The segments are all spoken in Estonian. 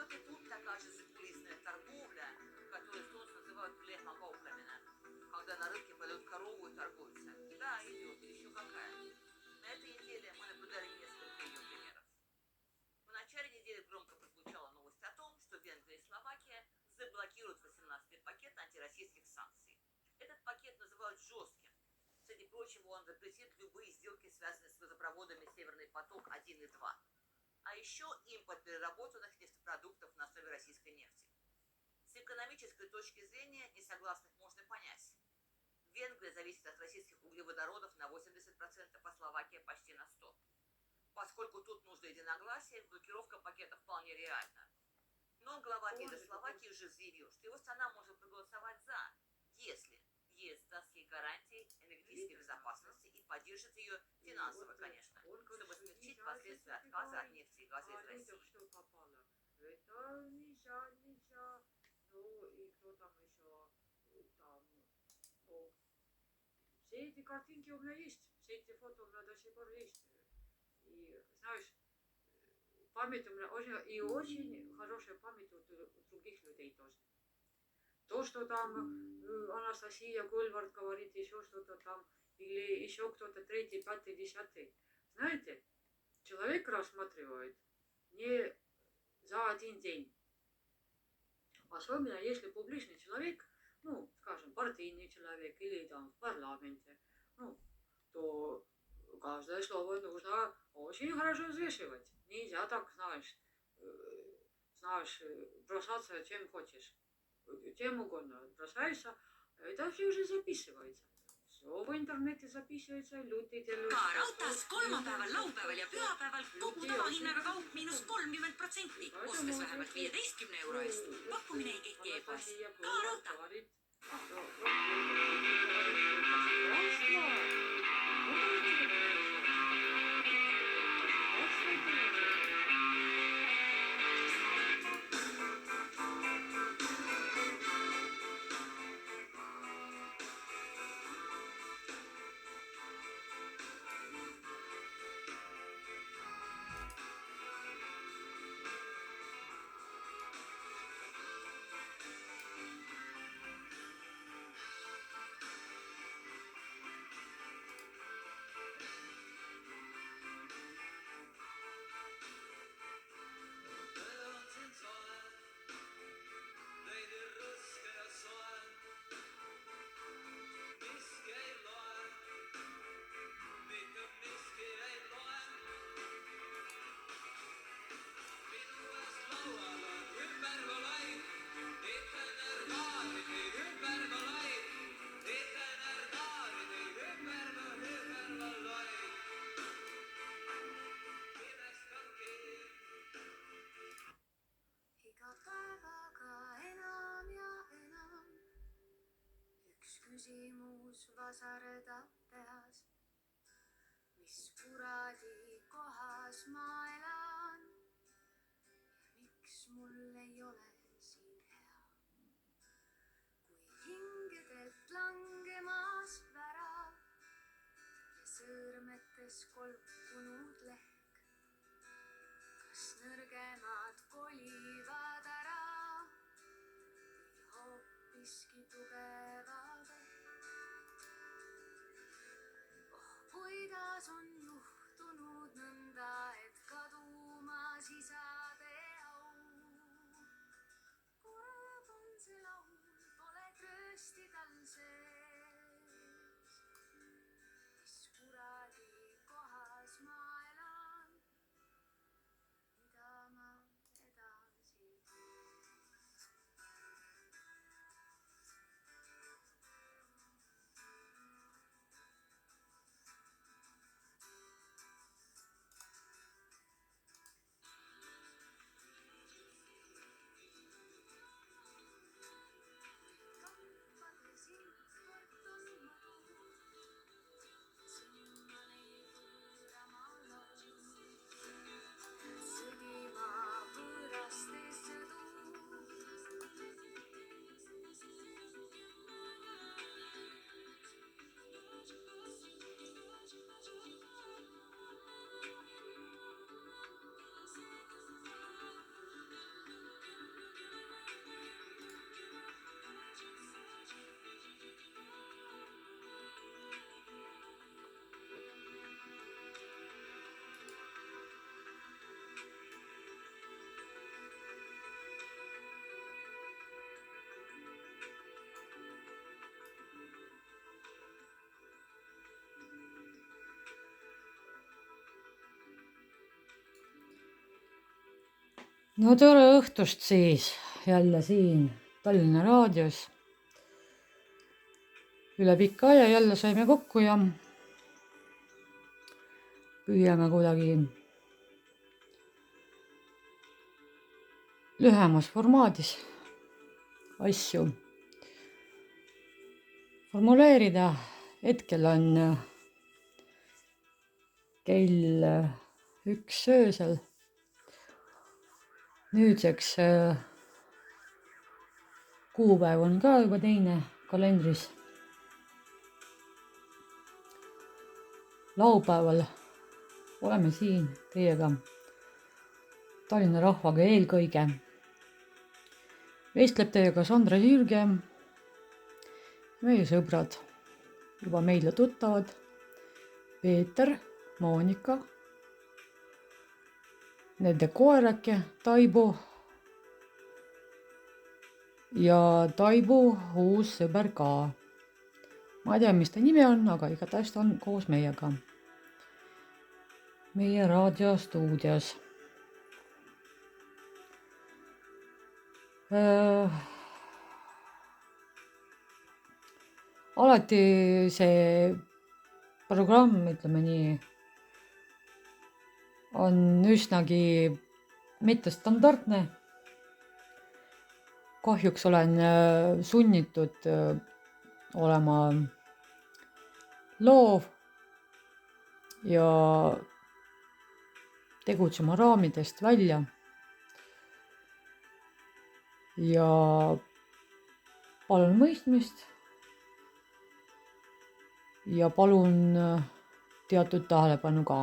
Вот и тут такая же закулисная торговля, которую эстонцы называют лехмакоукамена, когда на рынке продают корову и торгуются. Да, идет, еще какая. На этой неделе мы наблюдали несколько ее примеров. В начале недели громко прозвучала новость о том, что Венгрия и Словакия заблокируют 18-й пакет антироссийских санкций. Этот пакет называют жестким. Среди прочего, он запретит любые сделки, связанные с газопроводами «Северный поток-1» и «2». А еще импорт переработанных нефтепродуктов на основе российской нефти. С экономической точки зрения несогласных можно понять. Венгрия зависит от российских углеводородов на 80%, а Словакия почти на 100%. Поскольку тут нужно единогласие, блокировка пакета вполне реальна. Но глава МИДа Словакии уже заявил, что его страна может проголосовать за, если ЕС даст ей гарантии энергетической безопасности и поддержит ее финансово, конечно, чтобы смягчить последствия отказа от нефти и газа из России. Это нельзя. Ну и кто там еще там, ну, все эти картинки у меня есть, все эти фото у меня до сих пор есть. И знаешь, память у меня очень хорошая память у других людей тоже. То, что там Анастасия Гольвард говорит, еще что-то там, или еще кто-то третий, пятый, десятый. Знаете, человек рассматривает не за один день. Особенно если публичный человек, ну, скажем, партийный человек или там в парламенте, ну, то каждое слово нужно очень хорошо взвешивать. Нельзя так, знаешь, бросаться чем хочешь. Чем угодно бросаешься, это все уже записывается. Все в интернете записывается, люди делают... K-Rautas kolmapäeval, laupäeval ja pühapäeval kogu tavahinnaga kaup –30%. Ostes vähemalt 15 euro eest. Pakkumine ei kehti e-poes. K-Rauta. Küsimus vasardab peas, mis kuradi kohas ma elan ja miks mul ei ole siin hea. Kui hingedelt langemas värav ja sõõrmetes kolkunud lehk, kas nõrgemad kolivad ära või hoopiski tugevad ehk. Kuidas on juhtunud nõnda, et kadumas isade au. Kurb on see laul, pole tröösti tal sees. Mis kuradi kohas ma elan, mida ma edasi teen. No tere õhtust siis jälle siin Tallinna raadios. Üle pika aja jälle saime kokku ja püüame kuidagi lühemas formaadis asju formuleerida. Hetkel on kell 1 öösel. Nüüdseks kuupäev on ka juba teine kalendris. Laupäeval oleme siin teiega, Tallinna rahvaga eelkõige. Vestleb teiega Sandra Sirge, meie sõbrad, juba meile tuttavad, Peeter, Moonika, nende koerake Taibu ja Taibu uus sõber ka. Ma ei tea, mis ta nimi on, aga igatahes ta on koos meiega. Meie raadiostuudios. Alati see programm, ütleme nii, on üsnagi mittestandardne. Kahjuks olen sunnitud olema loov ja tegutsema raamidest välja. Ja palun mõistmist ja palun teatud tähelepanu ka.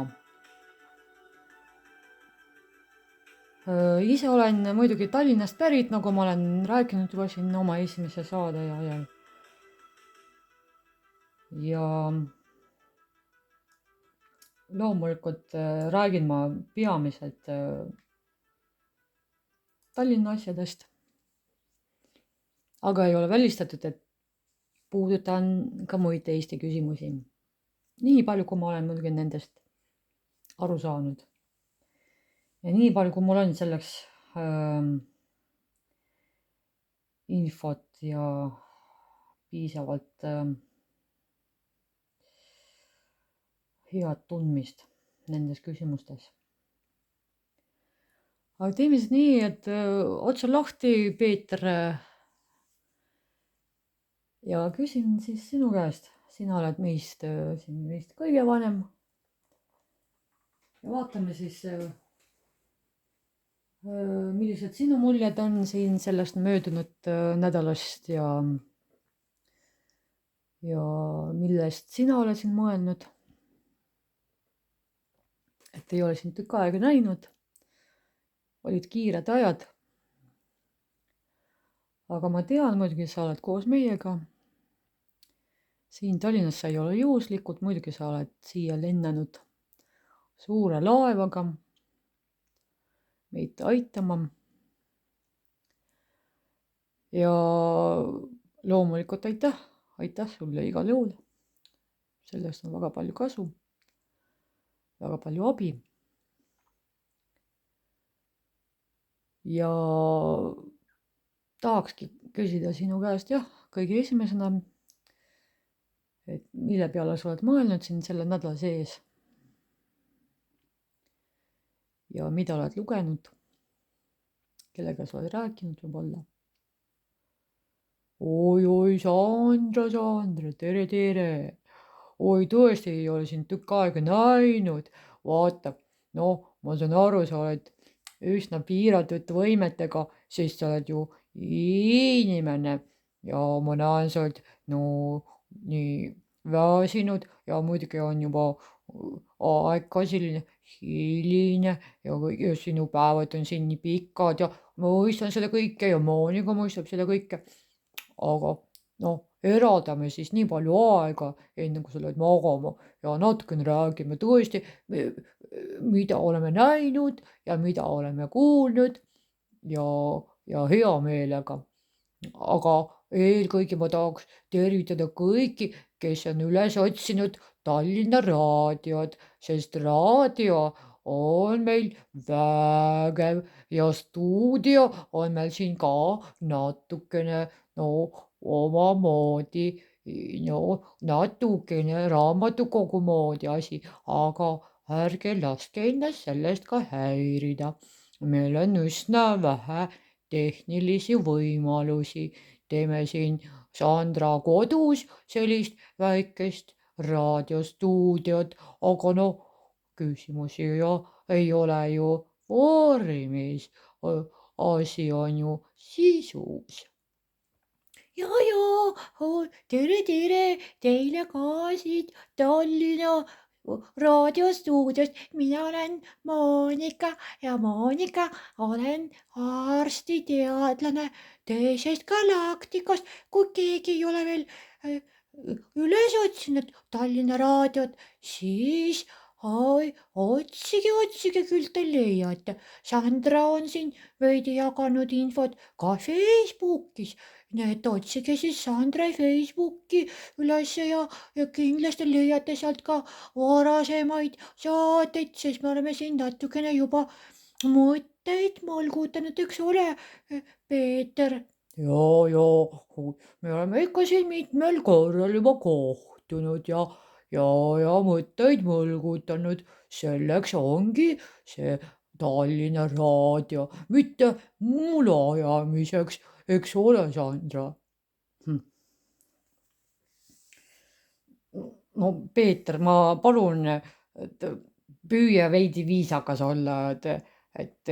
Ise olen muidugi Tallinnast pärit, nagu ma olen rääkinud juba siin oma esimese saade ajal. Ja loomulikult räägin ma peamiselt Tallinna asjadest. Aga ei ole välistatud, et puudutan ka muid Eesti küsimusi. Nii palju, kui ma olen muidugi nendest aru saanud. Ja nii palju, kui mul on selleks infot ja piisavalt head tundmist nendes küsimustes. Aga teeme siis nii, et otsa lahti, Peeter, ja küsin siis sinu käest. Sina oled meist kõige vanem. Ja vaatame siis, millised sinu muljed on siin sellest möödunud nädalast ja millest sina oled siin mõelnud. Et ei ole siin tükk aega näinud. Olid kiired ajad. Aga ma tean, muidugi sa oled koos meiega. Siin Tallinnas sa ei ole juhuslikult, muidugi sa oled siia lennanud suure laevaga meid aitama. Ja loomulikult aitäh sulle igal juhul. Sellest on väga palju kasu, väga palju abi. Ja tahakski küsida sinu käest kõige esimesena, et mille peale sa oled mõelnud siin selle nädala sees ja mida oled lugenud, kellega sa oled rääkinud võib-olla. Oi, Sandra, tere. Oi, tõesti ei ole siin tükk aega näinud. Vaata, ma saan aru, sa oled üsna piiratud võimetega, sest sa oled ju inimene ja ma näen, sa oled nii väsinud ja muidugi on juba aeg ka selline hiline ja sinu päevad on siin nii pikad ja ma mõistan seda kõike ja Moonika mõistab seda kõike. Aga eraldame siis nii palju aega, enne kui sa lähed magama ja natukene räägime tõesti, mida oleme näinud ja mida oleme kuulnud ja hea meelega. Aga eelkõige ma tahaks tervitada kõiki, kes on üles otsinud Tallinna raadiot, sest raadio on meil vägev ja stuudio on meil siin ka natukene omamoodi, natukene raamatukogu moodi asi, aga ärge laske ennast sellest ka häirida. meil on üsna vähe tehnilisi võimalusi. teeme siin Sandra kodus sellist väikest raadiostuudiot, aga küsimusi ei ole ju vormis. asi on ju sisus. ja, tere teile ka siit Tallinna raadiostuudiost. mina olen Monika ja Monika olen arstiteadlane teisest galaktikast. kui keegi ei ole veel üles otsinud Tallinna raadiot, siis otsige, küll te leiate. Sandra on siin veidi jaganud infot ka Facebookis. nii et otsige siis Sandra Facebooki üles ja kindlasti leiate sealt ka varasemaid saateid, sest me oleme siin natukene juba mõtteid mõlgutanud, eks ole, Peeter? ja, me oleme ikka siin mitmel korral juba kohtunud ja mõtteid mõlgutanud. selleks ongi see Tallinna raadio, mitte mula ajamiseks, eks ole, Sandra? no Peeter, ma palun, püüa veidi viisakas olla, et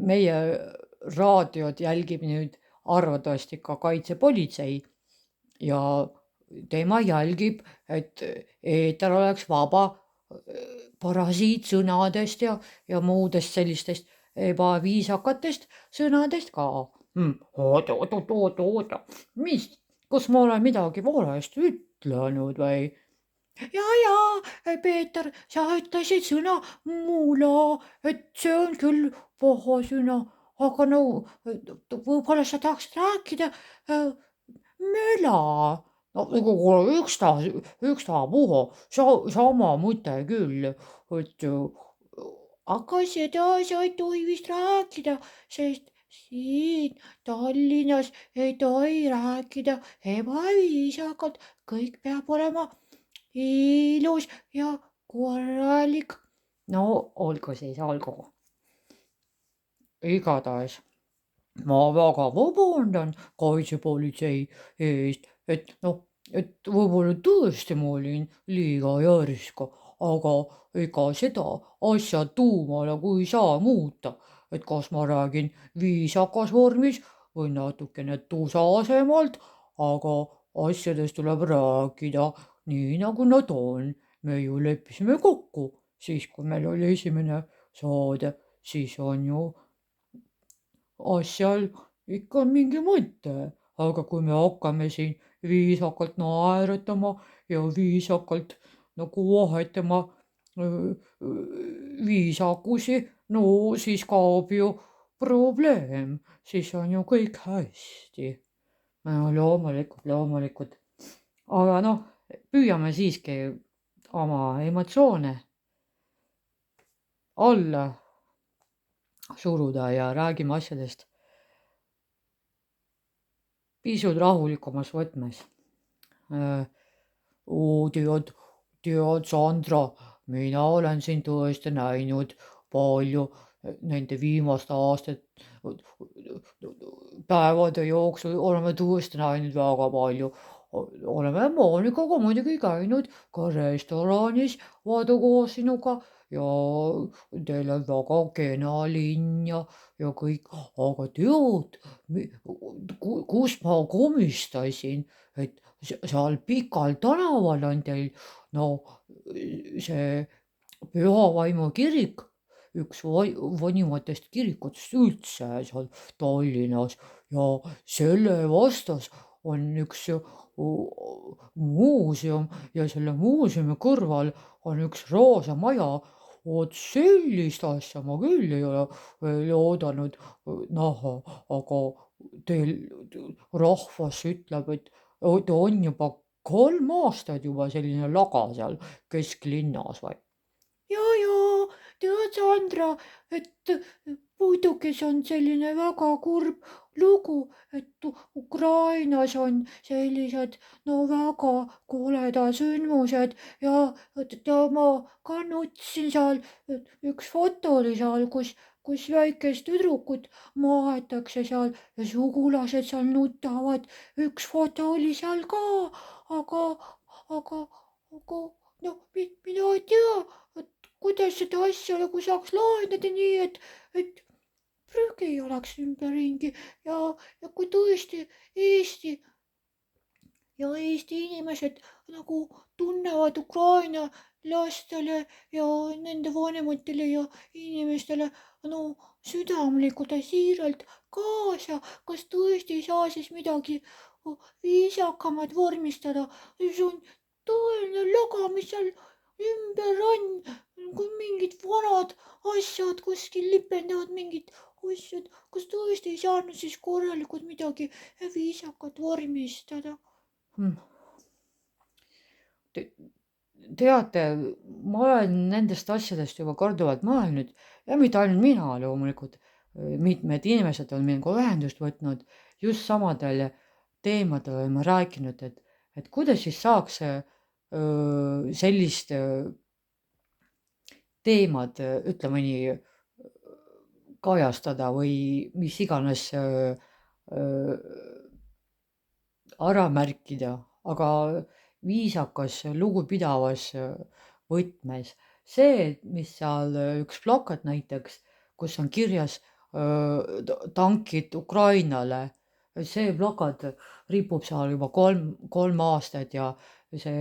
meie raadiot jälgib nüüd arvatavasti ka kaitsepolitsei ja tema jälgib, et eeter oleks vaba parasiitsõnadest ja muudest sellistest ebaviisakatest sõnadest ka. oota, mis, kas ma olen midagi valesti ütelnud või? ja, Peeter, sa ütlesid sõna mula, et see on küll paha sõna, aga võib-olla sa tahaksid rääkida möla. ükstapuha, sama mõte küll, et aga seda sa ei tohi vist rääkida, sest siin Tallinnas ei tohi rääkida ebaviisakalt, kõik peab olema ilus ja korralik. no olgu siis, olgu. igatahes ma väga vabandan kaitsepolitsei eest, et võib-olla tõesti ma olin liiga järsk, aga ega seda asja tuuma nagu ei saa muuta, et kas ma räägin viisakas vormis või natukene tusasemalt, aga asjadest tuleb rääkida nii, nagu nad on. me ju leppisime kokku siis, kui meil oli esimene saade, siis on ju asjal ikka mingi mõte, aga kui me hakkame siin viisakalt naeratama ja viisakalt nagu vahetama viisakusi, no siis kaob ju probleem, siis on ju kõik hästi. loomulikult. aga püüame siiski oma emotsioone alla suruda ja räägime asjadest pisut rahulikumas võtmes. tead, Sandra, mina olen siin tõesti näinud palju nende viimaste päevade jooksul, oleme tõesti näinud väga palju. oleme Monikaga muidugi käinud ka restoranis, vaata koos sinuga ja teil on väga kena linn ja kõik, aga tead, kus ma komistasin, et seal Pikal tänaval on teil see Püha Vaimu kirik, üks vanimatest kirikutest üldse seal Tallinnas ja selle vastas on üks muuseum ja selle muuseumi kõrval on üks roosa maja. vot sellist asja ma küll ei ole veel oodanud näha, aga teil rahvas ütleb, et on juba 3 aastat juba selline laga seal kesklinnas või? ja, tead, Sandra, et muidugi see on selline väga kurb lugu, et Ukrainas on sellised no väga koledad sündmused ja ma ka nutsin seal, üks foto oli seal, kus väikest tüdrukut maetakse seal ja sugulased seal nutavad. Üks foto oli seal ka, aga no mina ei tea, et kuidas seda asja nagu saaks lahendada nii, et prügi ei oleks ümberringi ja kui tõesti Eesti inimesed nagu tunnevad Ukraina lastele ja nende vanematele ja inimestele no südamlikult ja siiralt kaasa, kas tõesti ei saa siis midagi viisakamat vormistada? see on tõeline laga, mis seal ümber on, kui mingid vanad asjad kuskil lipendavad, mingid asjad, kas tõesti ei saanud siis korralikult midagi viisakat vormistada? Teate, ma olen nendest asjadest juba korduvalt mõelnud ja mitte ainult mina, loomulikult mitmed inimesed on minuga ühendust võtnud just samadel teemadel oleme rääkinud, et kuidas siis saaks sellist teemad, ütleme nii, kajastada või mis iganes ära märkida, aga viisakas, lugupidavas võtmes. See, mis seal üks plakat näiteks, kus on kirjas tankid Ukrainale, see plakat ripub seal juba kolm aastat ja see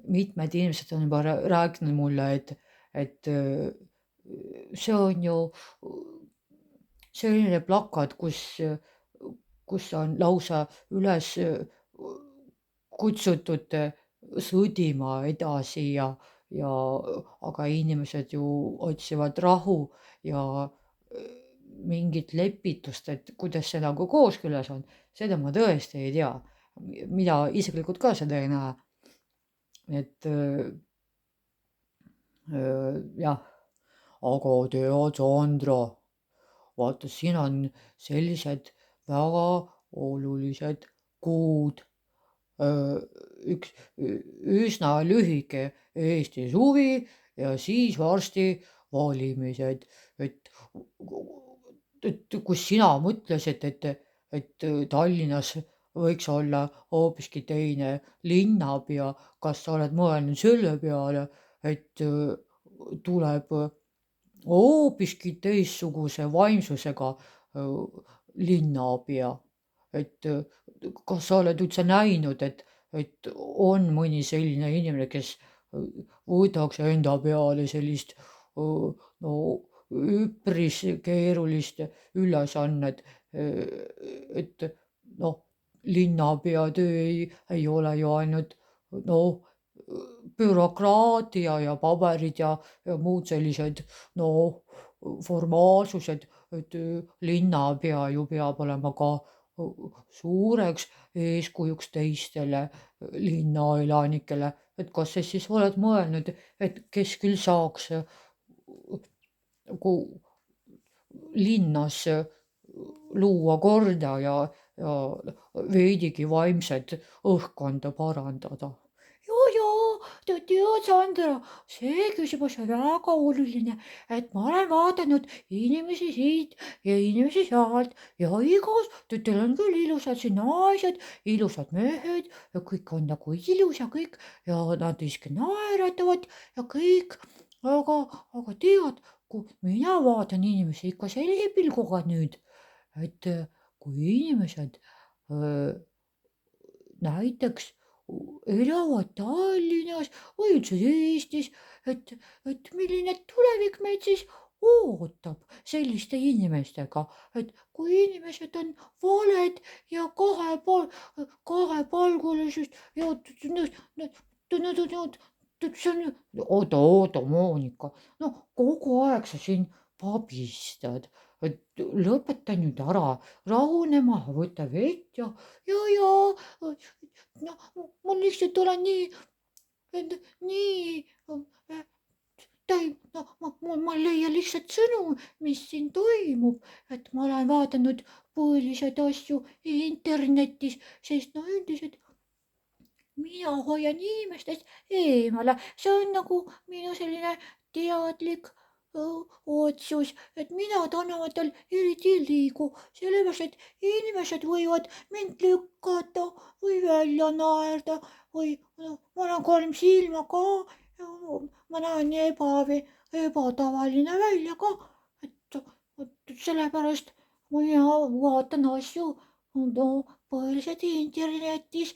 mitmed inimesed on juba rääkinud mulle, et see on ju selline plakat, kus on lausa üles kutsutud sõdima edasi aga inimesed ju otsivad rahu ja mingit lepitust, et kuidas see nagu kooskõlas on, seda ma tõesti ei tea. Mina isiklikult ka seda ei näe. Et jah, aga tead, Sandra, vaata, siin on sellised väga olulised kuud. Üks üsna lühike Eesti suvi ja siis varsti valimised, et kus sina mõtlesid, et Tallinnas võiks olla hoopiski teine linnapea, kas sa oled mõelnud selle peale, et tuleb hoopiski teistsuguse vaimsusega linnapea, et kas sa oled üldse näinud, et on mõni selline inimene, kes võtaks enda peale sellist üpris keerulist ülesannet, et linnapea töö ei ole ju ainult bürokraatia ja paberid ja muud sellised formaalsused, et linnapea ju peab olema ka suureks eeskujuks teistele linnaelanikele, et kas sa siis oled mõelnud, et kes küll saaks linnas luua korda ja veidigi vaimset õhkkonda parandada? Tead, Sandra, see küsimus on väga oluline, et ma olen vaadanud inimesi siit ja inimesi sealt ja igas, teil on küll ilusad siin naised, ilusad mehed ja kõik on nagu ilus ja kõik ja nad isegi naeratavad ja kõik, aga tead, kui mina vaatan inimesi ikka sellise pilguga nüüd, et kui inimesed näiteks elavad Tallinnas või üldse Eestis, et milline tulevik meid siis ootab selliste inimestega, et kui inimesed on valed ja kahepalgelised ja oota, Monika, kogu aeg sa siin pabistad, et lõpeta nüüd ära, rahunema, võta vett ja ma lihtsalt olen nii no, ma ei leia lihtsalt sõnu, mis siin toimub, et ma olen vaadanud põhilised asju internetis, sest no üldiselt mina hoian inimestest eemale, see on nagu minu selline teadlik otsus, et mina tänavatel eriti ei liigu, sellepärast et inimesed võivad mind lükata või välja naerda või no, ma olen 3 silma ka ja no, ma näen nii ebatavaline välja ka, et sellepärast mina vaatan asju no, põhiliselt internetis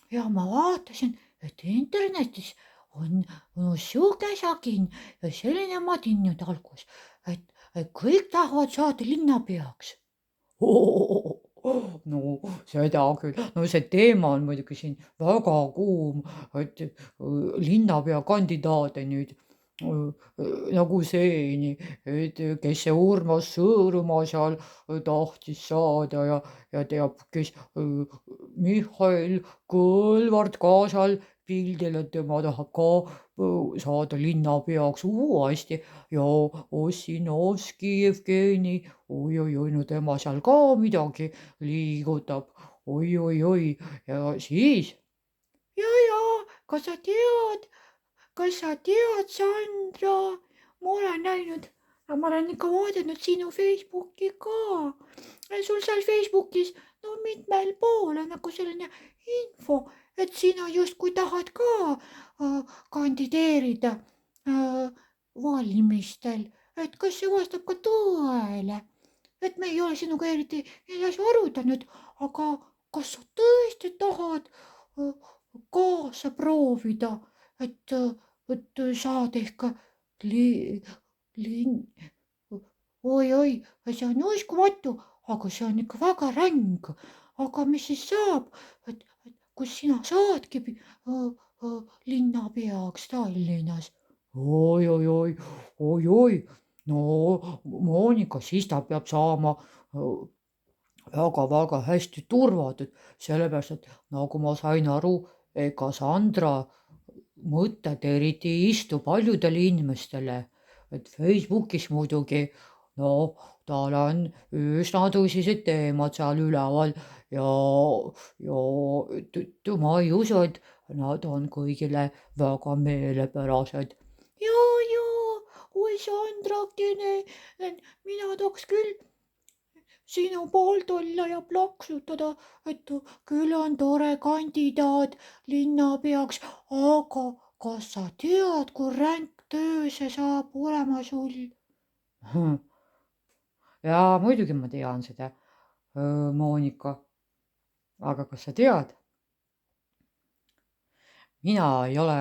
ja ma vaatasin, et internetis on no sihuke sagin ja selline madin nüüd algus, et kõik tahavad saada linnapeaks. No seda küll, no see teema on muidugi siin väga kuum, et linnapea kandidaate nüüd nagu seeni, et kes see Urmas Sõõrumaa seal tahtis saada ja teab, kes Mihhail Kõlvart ka seal pildil, et tema tahab ka saada linnapeaks uuesti ja Ossinovski Jevgeni, oi, no tema seal ka midagi liigutab, oi, ja siis. Ja, kas sa tead, Sandra, ma olen näinud, ma olen ikka vaadanud sinu Facebooki ka. Sul seal Facebookis no mitmel pool on nagu selline info, et sina justkui tahad ka kandideerida valimistel. Et kas see vastab ka tõele? Et me ei ole sinuga eriti neid asju arutanud, aga kas sa tõesti tahad kaasa proovida, et saada ehk oi, see on uskumatu, aga see on ikka väga ränk. Aga mis siis saab, et kus sina saadki linnapeaks Tallinnas? Oi, no Monika, siis ta peab saama väga hästi turvatud, sellepärast, et nagu ma sain aru, ega Sandra mõtted eriti ei istu paljudele inimestele, et Facebookis muidugi, no tal on üsna tõsised teemad seal üleval ja ma ei usu, et nad on kõigile väga meelepärased. Ja, oi Sandrakene, mina tahaks küll sinu poolt olla ja plaksutada, et küll on tore kandidaat linnapeaks, aga kas sa tead, kui ränk töö see saab olema sul? Ja muidugi ma tean seda, Monika. Aga kas sa tead? Mina ei ole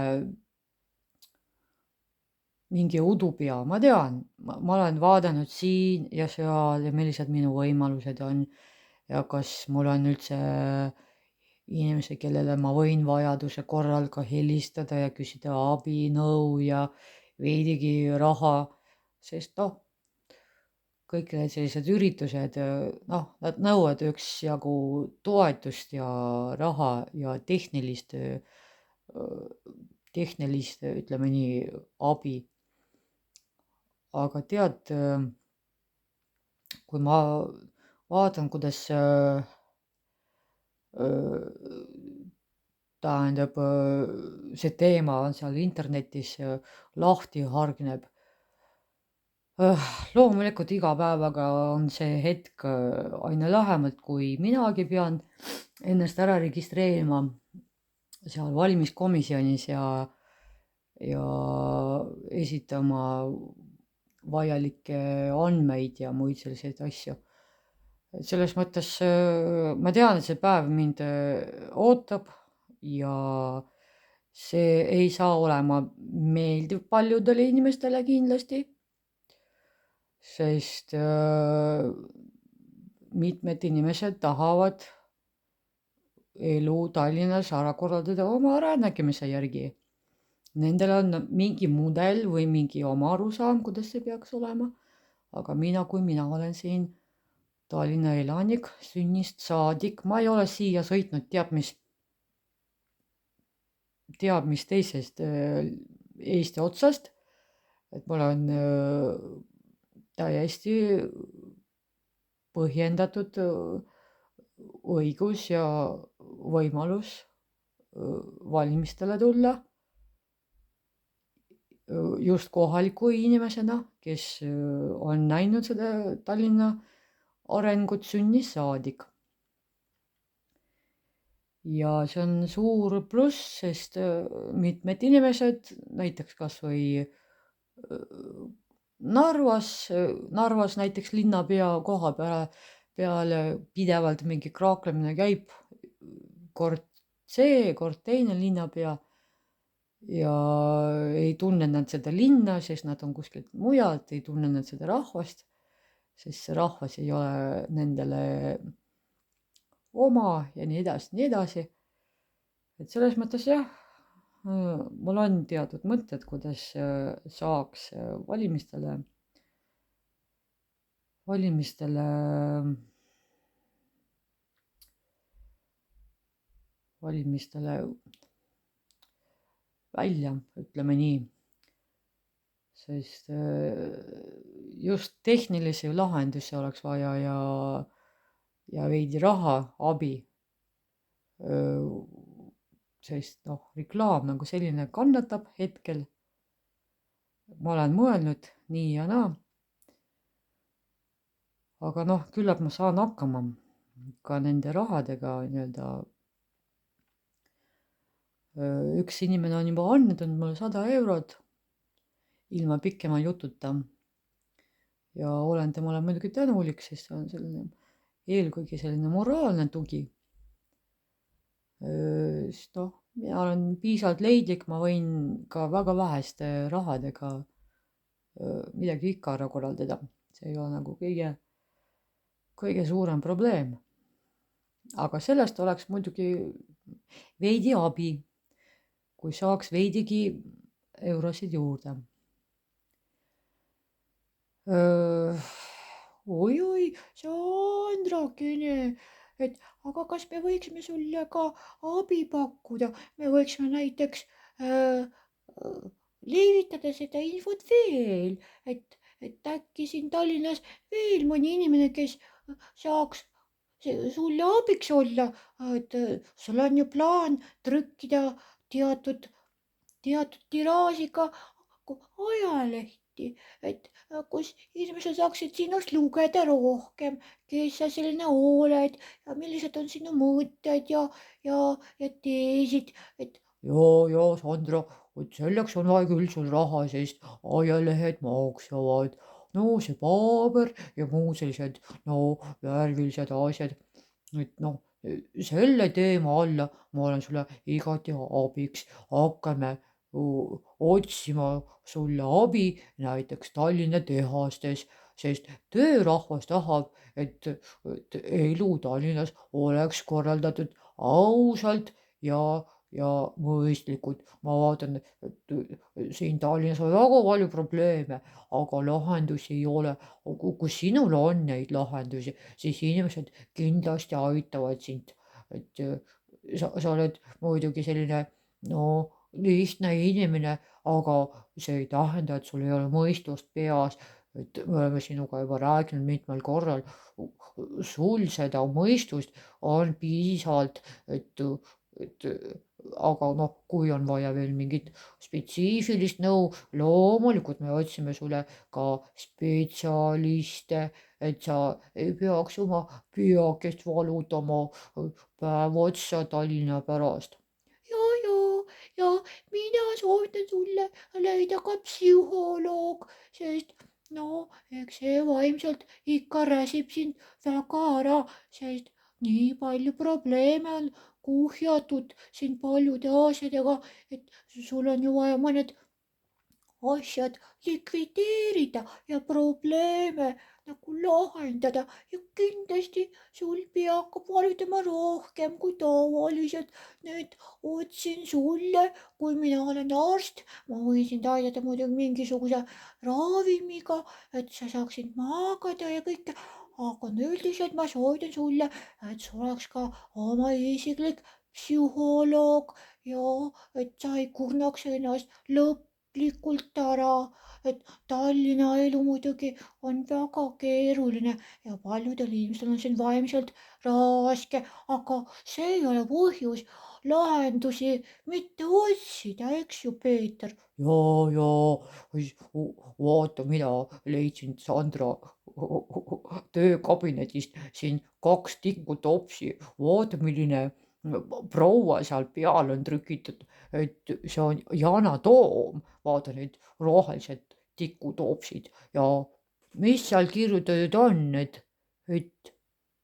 mingi udupea, ma tean, ma olen vaadanud siin ja seal ja millised minu võimalused on ja kas mul on üldse inimesi, kellele ma võin vajaduse korral ka helistada ja küsida abi, nõu ja veidigi raha, sest noh, kõik need sellised üritused, noh, nad nõuavad üksjagu toetust ja raha ja tehnilist, ütleme nii, abi. Aga tead, kui ma vaatan, kuidas tähendab, see teema on seal internetis lahti hargneb. Loomulikult iga päevaga on see hetk aina lähemalt, kui minagi pean ennast ära registreerima seal valimiskomisjonis ja esitama vajalikke andmeid ja muid selliseid asju. Selles mõttes ma tean, et see päev mind ootab ja see ei saa olema meeldiv paljudele inimestele kindlasti, sest mitmed inimesed tahavad elu Tallinnas ära korraldada oma äranägemise järgi. Nendel on mingi mudel või mingi oma arusaam, kuidas see peaks olema, aga mina olen siin Tallinna elanik, sünnist saadik, ma ei ole siia sõitnud teab mis teisest Eesti otsast, et mul on täiesti põhjendatud õigus ja võimalus valimistele tulla just kohaliku inimesena, kes on näinud seda Tallinna arengut sünnist saadik. Ja see on suur pluss, sest mitmed inimesed, näiteks kas või Narvas näiteks linnapea koha peale pidevalt mingi kraaklemine käib, kord see, kord teine linnapea ja ei tunne nad seda linna, sest nad on kuskilt mujalt, ei tunne nad seda rahvast, sest see rahvas ei ole nendele oma ja nii edasi. Et selles mõttes jah, mul on teatud mõtted, kuidas saaks valimistele välja, ütleme nii, sest just tehnilisi lahendusi oleks vaja ja veidi raha, abi, sest reklaam nagu selline kannatab hetkel. Ma olen mõelnud nii ja naa, aga küllap ma saan hakkama ka nende rahadega nii-öelda. Üks inimene on juba annetanud mulle 100 eurot ilma pikema jututa ja olen temale muidugi tänulik, sest see on eelkõige selline moraalne tugi. Sest mina olen piisavalt leidlik, ma võin ka väga väheste rahadega midagi ikka ära korraldada. See ei ole nagu kõige suurem probleem. Aga sellest oleks muidugi veidi abi, kui saaks veidigi eurosid juurde. Oi, Sandrakene, aga kas me võiksime sulle ka abi pakkuda? Me võiksime näiteks levitada seda infot veel, et äkki siin Tallinnas veel mõni inimene, kes saaks sulle abiks olla, et sul on ju plaan trükkida teatud tiraažiga ajalehti, et kus inimesed saaksid sinust lugeda rohkem, kes sa selline oled ja millised on sinu mõtted ja teesid, et ja, Sandra, et selleks on vaja küll sul raha, sest ajalehed maksavad. No see paber ja muud sellised värvilised asjad, et selle teema alla ma olen sulle igati abiks. Hakkame otsima sulle abi näiteks Tallinna tehastes, sest töörahvas tahab, et elu Tallinnas oleks korraldatud ausalt ja mõistlikult. Ma vaatan, et siin Tallinnas on väga palju probleeme, aga lahendusi ei ole. Kui sinul on neid lahendusi, siis inimesed kindlasti aitavad sind. Et sa oled muidugi selline lihtne inimene, aga see ei tähenda, et sul ei ole mõistust peas. Et me oleme sinuga juba rääkinud mitmel korral. Sul seda mõistust on piisavalt, aga kui on vaja veel mingit spetsiifilist nõu, loomulikult me otsime sulle ka spetsialiste, et sa ei peaks oma peakest valutama päev otsa Tallinna pärast. Ja mina soovitan sulle leida ka psühholoog, sest eks see vaimselt ikka räsib sind väga ära, sest nii palju probleeme on kuhjatud siin paljude asjadega, et sul on ju vaja mõned asjad likvideerida ja probleeme nagu lahendada ja kindlasti sul pea hakkab valutama rohkem kui tavaliselt. Nüüd otsin sulle, kui mina olen arst, ma võin sind aidata muidugi mingisuguse ravimiga, et sa saaksid magada ja kõike, aga üldiselt ma soovitan sulle, et sul oleks ka oma isiklik psühholoog ja et sa ei kurnaks ennast mõistlikult ära, et Tallinna elu muidugi on väga keeruline ja paljudel inimestel on siin vaimselt raske, aga see ei ole põhjus lahendusi mitte otsida, eks ju, Peeter? Vaata, mina leidsin Sandra töökabinetist siin 2 tikutopsi. Vaata, milline proua seal peal on trükitud, et see on Yana Toom. Vaata need rohelised tikutopsid ja mis seal kirjutatud on, et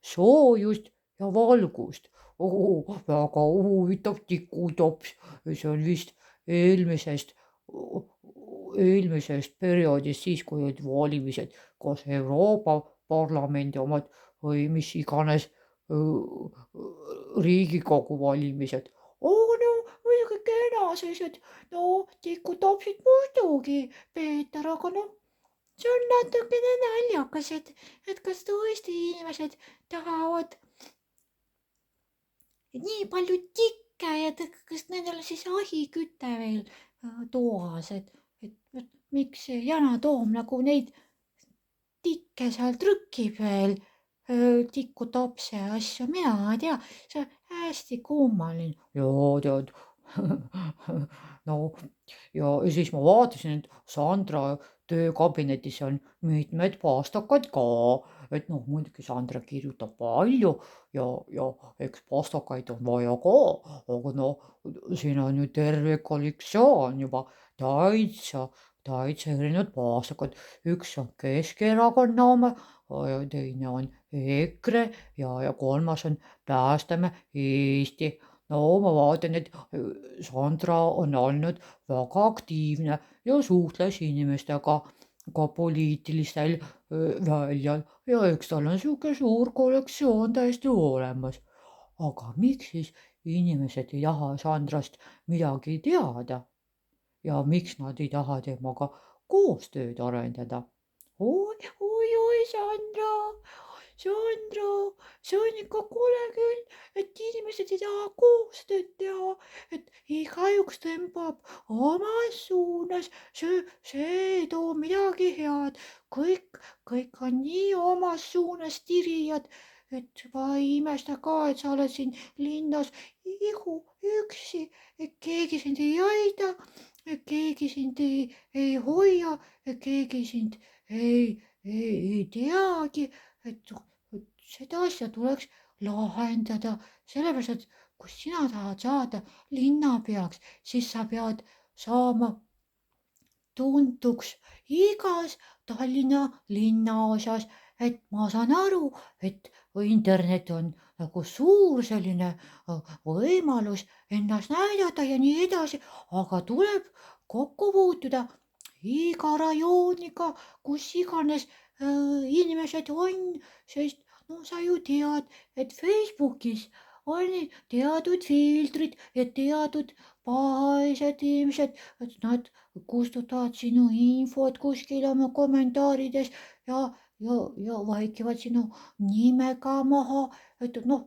soojust ja valgust. Väga huvitav tikutops. See on vist eelmisest perioodist, siis kui olid valimised, kas Euroopa Parlamendi omad või mis iganes Riigikogu valimised. no muidugi kenased, no tikutopsid muidugi, Peeter, aga noh, see on natukene naljakas, et kas tõesti inimesed tahavad nii palju tikke ja kas nendel on siis ahiküte veel toas, et miks see Yana Toom nagu neid tikke seal trükib veel, tikutopse ja asju, mina ei tea, see on hästi kummaline. Jaa, tead. No ja siis ma vaatasin, et Sandra töökabinetis on mitmed pastakad ka, et noh, muidugi Sandra kirjutab palju ja eks pastakaid on vaja ka, aga noh, siin on ju terve kollektsioon juba täitsa erinevad pastakad. Üks on Keskerakonna oma, teine on EKRE ja kolmas on Päästame Eesti. No ma vaatan, et Sandra on olnud väga aktiivne ja suhtles inimestega ka poliitilistel väljal ja eks tal on sihuke suur kollektsioon täiesti olemas. aga miks siis inimesed ei taha Sandrast midagi teada ja miks nad ei taha temaga koostööd arendada? oi, Sandra, see on ikka kole küll, et inimesed ei taha koostööd teha, et igaüks tõmbab omas suunas, see ei too midagi head, kõik on nii omas suunas tirijad, et ma ei imesta ka, et sa oled siin linnas üksi, et keegi sind ei aita, et keegi sind ei hoia, et keegi sind ei teagi, et seda asja tuleks lahendada, sellepärast et kui sina tahad saada linnapeaks, siis sa pead saama tuntuks igas Tallinna linnaosas, et ma saan aru, et internet on nagu suur selline võimalus ennast näidata ja nii edasi, aga tuleb kokku puutuda iga rajooniga, kus iganes inimesed on, sest no sa ju tead, et Facebookis on teatud filtrid ja teatud pahased inimesed, et nad kustutavad sinu infot kuskil oma kommentaarides ja vaikivad sinu nime ka maha, et noh,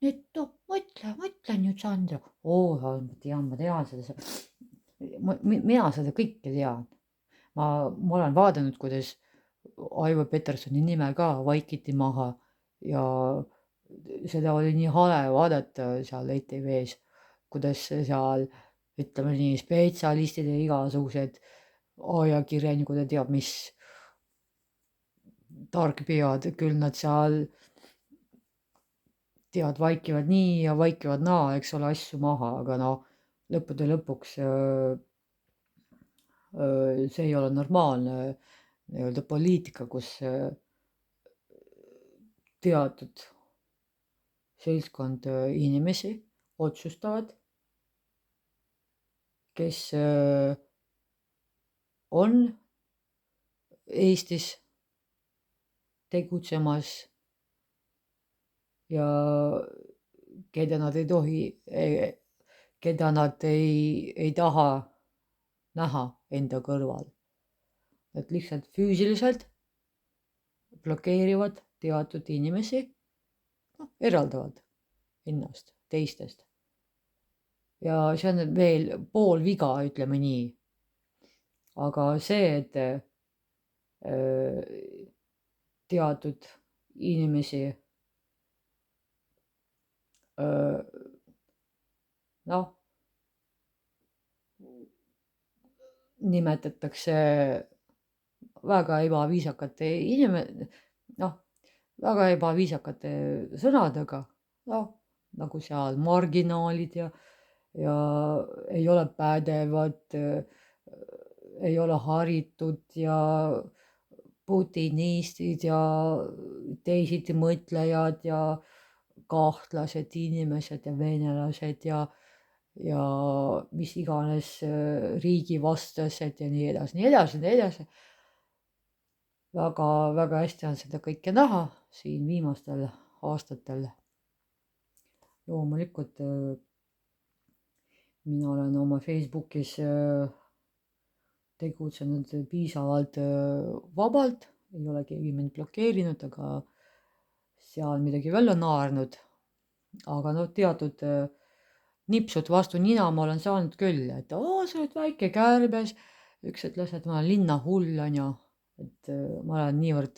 mõtle nüüd, Sandra. Ma tean seda, mina seda kõike tean. ma olen vaadanud, kuidas Aivo Petersoni nime ka vaikiti maha ja seda oli nii hale vaadata seal ETV-s, kuidas seal, ütleme nii, spetsialistid ja igasugused ajakirjanikud ja teab mis tarkpead, küll nad seal tead, vaikivad nii ja vaikivad naa, eks ole, asju maha, aga no lõppude lõpuks see ei ole normaalne nii-öelda poliitika, kus teatud seltskond inimesi otsustavad, kes on Eestis tegutsemas ja keda nad ei tohi, keda nad ei taha näha enda kõrval. Et lihtsalt füüsiliselt blokeerivad teatud inimesi, eraldavad ennast teistest. Ja see on veel pool viga, ütleme nii. aga see, et teatud inimesi noh, nimetatakse väga ebaviisakate väga ebaviisakate sõnadega, nagu seal marginaalid ja ei ole pädevad, ei ole haritud ja putinistid ja teisitimõtlejad ja kahtlased inimesed ja venelased ja mis iganes riigivastased ja nii edasi, nii edasi, nii edasi. Väga hästi on seda kõike näha siin viimastel aastatel. Loomulikult mina olen oma Facebookis tegutsenud piisavalt vabalt, ei ole keegi mind blokeerinud, aga seal midagi välja naernud. Aga teatud nipsud vastu nina ma olen saanud küll, et sa oled väike kärbes, üks ütles, et ma olen linnahull, onju, et ma olen niivõrd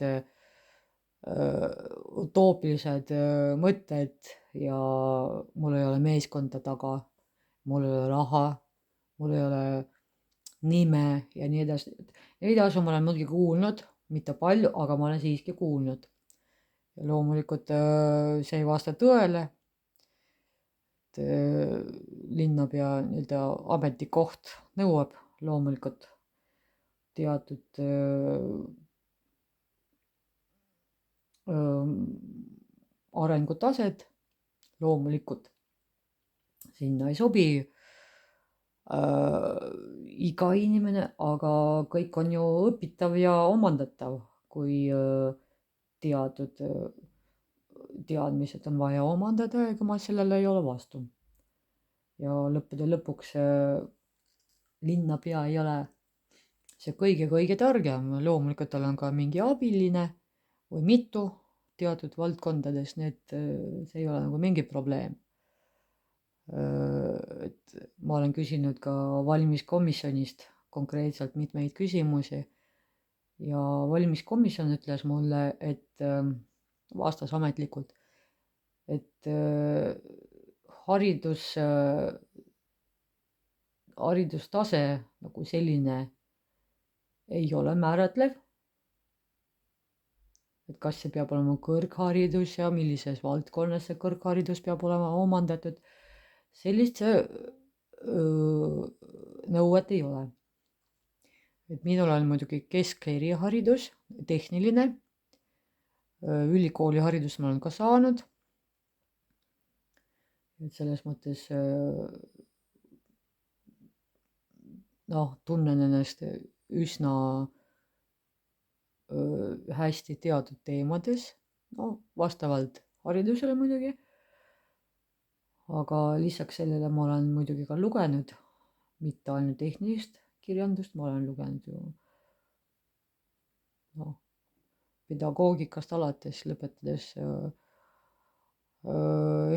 utoopilised mõtted ja mul ei ole meeskonda taga, mul ei ole raha, mul ei ole nime ja nii edasi. Neid asju ma olen muidugi kuulnud, mitte palju, aga ma olen siiski kuulnud. Ja loomulikult see ei vasta tõele, et linnapea ametikoht nõuab loomulikult teatud arengutaset. Loomulikult sinna ei sobi iga inimene, aga kõik on ju õpitav ja omandatav, kui teatud teadmised on vaja omandada, ega ma sellele ei ole vastu. Ja lõppude lõpuks linnapea ei ole see kõige targem, loomulikult tal on ka mingi abiline või mitu teatud valdkondades, nii et see ei ole nagu mingi probleem. Et ma olen küsinud ka valimiskomisjonist konkreetselt mitmeid küsimusi ja valimiskomisjon ütles mulle, et vastas ametlikult, et haridustase nagu selline ei ole määratlev, et kas see peab olema kõrgharidus ja millises valdkonnas see kõrgharidus peab olema omandatud. Sellist nõuet ei ole. Et minul on muidugi keskeriharidus, tehniline, ülikooli haridus ma olen ka saanud. Et selles mõttes tunnen ennast üsna hästi teatud teemades, vastavalt haridusele muidugi. Aga lisaks sellele ma olen muidugi ka lugenud, mitte ainult tehnilist kirjandust, ma olen lugenud ju pedagoogikast alates, lõpetades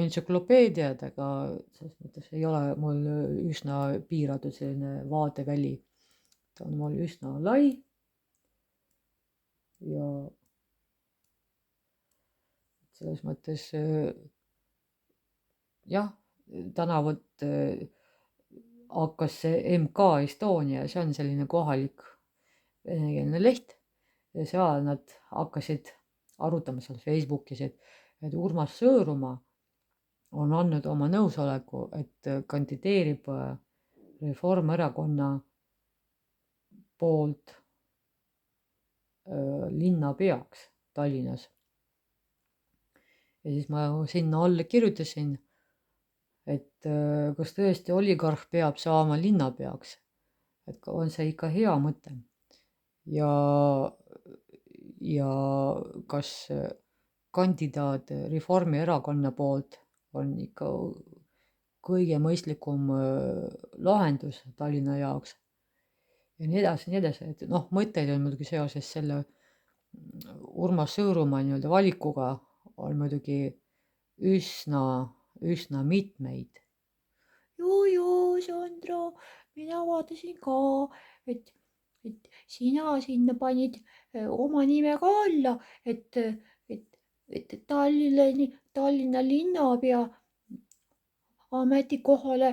entsüklopeediadega, selles mõttes ei ole mul üsna piiratud selline vaateväli. Ta on mul üsna lai ja selles mõttes jah, tänavalt hakkas see MK Estonia, see on selline kohalik venekeelne leht ja seal nad hakkasid arutama seal Facebookis, et Urmas Sõõrumaa on andnud oma nõusoleku, et kandideerib Reformierakonna poolt linnapeaks Tallinnas. Ja siis ma sinna alla kirjutasin, et kas tõesti oligarh peab saama linnapeaks, et on see ikka hea mõte ja kas kandidaat Reformierakonna poolt on ikka kõige mõistlikum lahendus Tallinna jaoks ja nii edasi, et mõtteid on muidugi seoses selle Urmas Sõõrumaa valikuga on muidugi üsna mitmeid. Joo, Sandra, mina vaatasin ka, et et sina sinna panid oma nime ka alla, et Tallinna linnapea ametikohale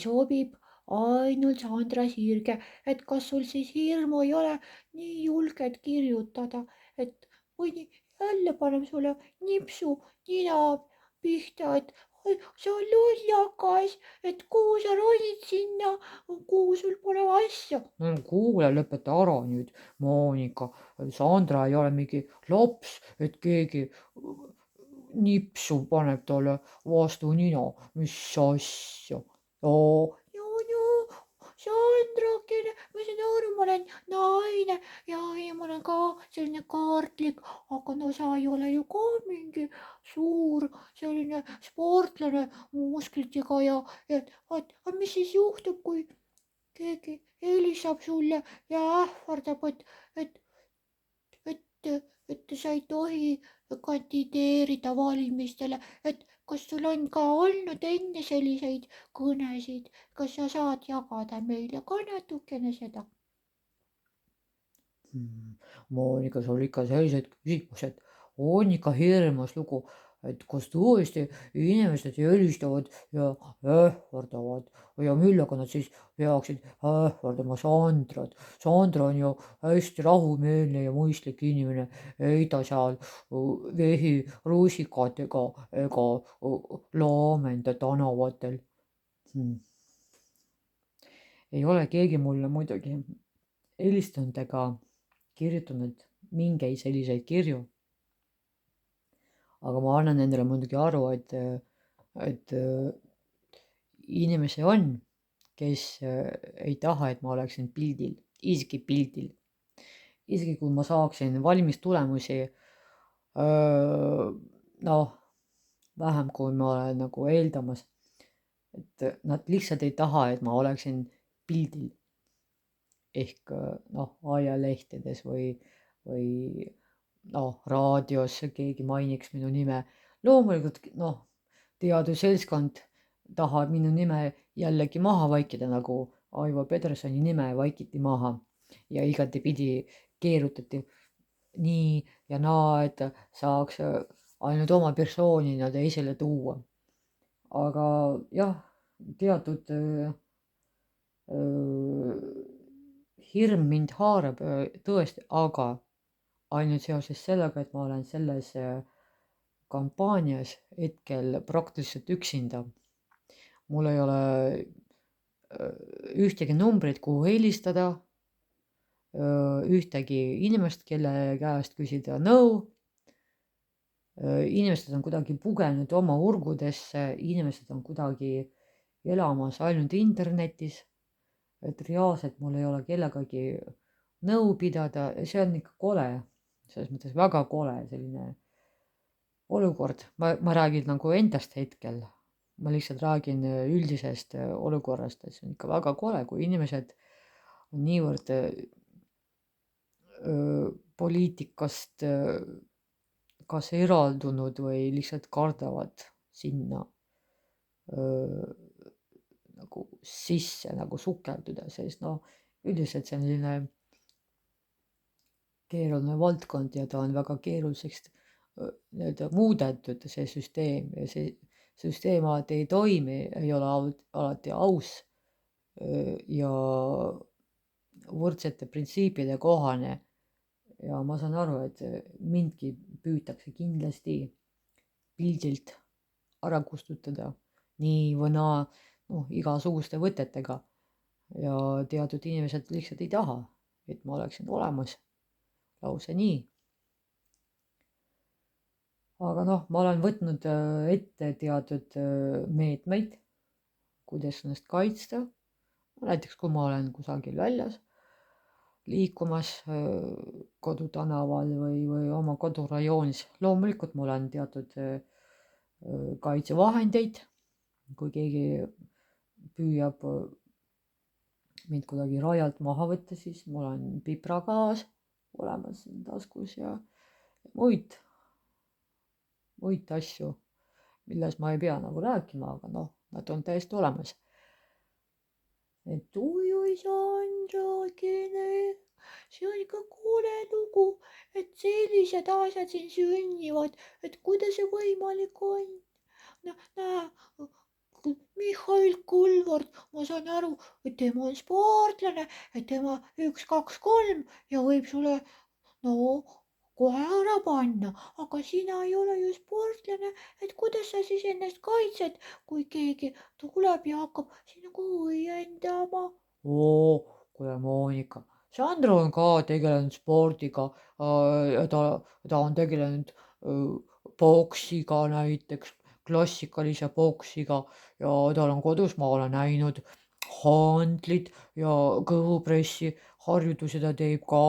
sobib ainult Sandra Sirge, et kas sul siis hirmu ei ole nii julget kirjutada, et või jälle paneb sulle nipsu nina pihta, et oi, sa lollakas, et kuhu sa ronid sinna, kuhu sul pole asja. no kuule, lõpeta ära nüüd, Monika. Sandra ei ole mingi laps, et keegi nipsu paneb talle vastu nina. mis asja? joo, Sandrakene, ma saan aru, ma olen naine ja ma olen ka selline kaartlik, aga no sa ei ole ju ka mingi suur selline sportlane musklitega et mis siis juhtub, kui keegi helistab sulle ja ähvardab, et sa ei tohi kandideerida valimistele, et kas sul on ka olnud enne selliseid kõnesid, kas sa saad jagada meile ka natukene seda? Monika, sul ikka sellised küsimused on ikka hirmus lugu, et kas tõesti inimesed helistavad ja ähvardavad ja millega nad siis peaksid ähvardama Sandrat. Sandra on ju hästi rahumeelne ja mõistlik inimene, ei ta seal vehi rusikatega ega laamenda tänavatel. Ei ole keegi mulle muidugi helistanud ega kirjutanud mingeid selliseid kirju. aga ma annan endale muidugi aru, et inimesi on, kes ei taha, et ma oleksin pildil, isegi pildil. Isegi kui ma saaksin valimistulemusi, noh, vähem kui ma olen nagu eeldamas, et nad lihtsalt ei taha, et ma oleksin pildil. Ehk ajalehtedes või raadios keegi mainiks minu nime. Loomulikult teadusseltskond tahab minu nime jällegi maha vaikida, nagu Aivo Petersoni nime vaikiti maha ja igatepidi keerutati nii ja naa, et saaks ainult oma persooni nii-öelda esile tuua. aga jah, teatud hirm mind haarab tõesti, aga ainult seoses sellega, et ma olen selles kampaanias hetkel praktiliselt üksinda. mul ei ole ühtegi numbrit, kuhu helistada, ühtegi inimest, kelle käest küsida nõu. Inimesed on kuidagi pugenud oma urgudesse, inimesed on kuidagi elamas ainult internetis, et reaalselt mul ei ole kellegagi nõu pidada ja see on ikka kole, selles mõttes väga kole selline olukord. Ma räägin nagu endast hetkel, ma lihtsalt räägin üldisest olukorrast, et see on ikka väga kole, kui inimesed on niivõrd poliitikast kas eraldunud või lihtsalt kardavad sinna nagu sisse nagu sukelduda, sest üldiselt see on selline keeruline valdkond ja ta on väga keeruliseks nii-öelda muudetud, see süsteem, ja see süsteem alati ei toimi, ei ole alati aus ja võrdsete printsiipide kohane. Ja ma saan aru, et mindki püütakse kindlasti pildilt ära kustutada nii või naa, igasuguste võtetega. Ja teatud inimesed lihtsalt ei taha, et ma oleksin olemas. Lause nii. Aga ma olen võtnud ette teatud meetmeid, kuidas ennast kaitsta. Näiteks kui ma olen kusagil väljas liikumas kodutanaval või oma kodurajoonis. Loomulikult mul on teatud kaitsevahendeid, kui keegi püüab mind kuidagi rajalt maha võtta, siis mul on pipragaas olemas taskus ja muid asju, milles ma ei pea nagu rääkima, aga nad on täiesti olemas. et oi-oi, Sandrakene, see on ikka kole lugu, et sellised asjad siin sünnivad, et kuidas see võimalik on. Näe, Mihhail Kõlvart, ma saan aru, et tema on sportlane, et tema 1, 2, 3 ja võib sulle kohe ära panna, aga sina ei ole ju sportlane, et kuidas sa siis ennast kaitsed, kui keegi tuleb ja hakkab sinuga õiendama. Kuule Monika, Sandro on ka tegelenud spordiga ja ta on tegelenud poksiga näiteks, klassikalise poksiga ja tal on kodus, ma olen näinud handlid ja kõhupressi harjutusi ta teeb ka.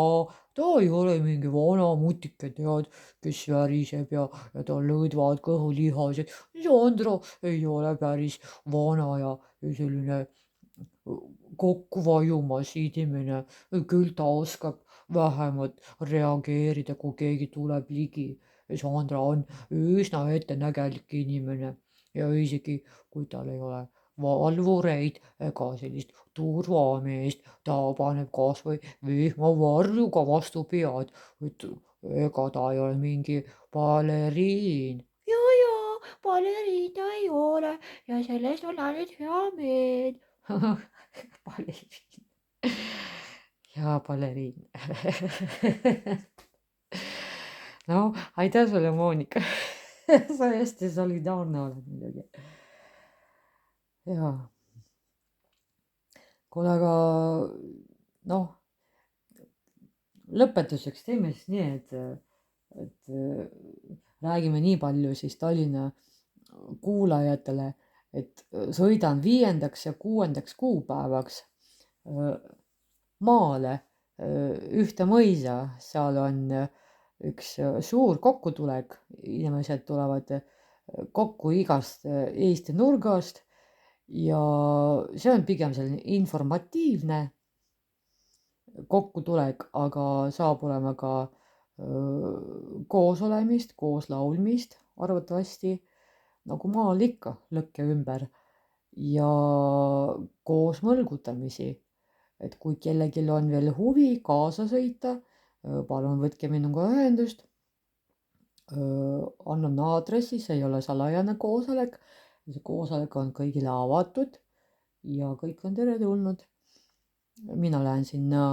Ta ei ole mingi vana mutike, tead, kes väriseb ja tal lõdvad kõhulihased. Sandro ei ole päris vana ja selline kokku vajumas inimene, küll ta oskab vähemalt reageerida, kui keegi tuleb ligi. Sandra on üsna ettenägelik inimene ja isegi kui tal ei ole valvureid ega sellist turvameest, ta paneb kasvõi vihmavarjuga vastu pead, et ega ta ei ole mingi baleriin. ja, baleriin ta ei ole ja sellest on ainult hea meel. baleriin. hea baleriin. no aitäh sulle, Monika. sa hästi solidaarne oled muidugi. jaa. kuule, aga noh, lõpetuseks teeme siis nii, et räägime nii palju siis Tallinna kuulajatele, et sõidan 5. ja 6. kuupäevaks maale ühte mõisa, seal on üks suur kokkutulek, inimesed tulevad kokku igast Eesti nurgast ja see on pigem selline informatiivne kokkutulek, aga saab olema ka koos olemist, koos laulmist arvatavasti, nagu maal ikka, lõkke ümber ja koos mõlgutamisi. Et kui kellelgi on veel huvi kaasa sõita, palun võtke minuga ühendust. Annan aadressi, see ei ole salajane koosolek, see koosolek on kõigile avatud ja kõik on teretulnud. Mina lähen sinna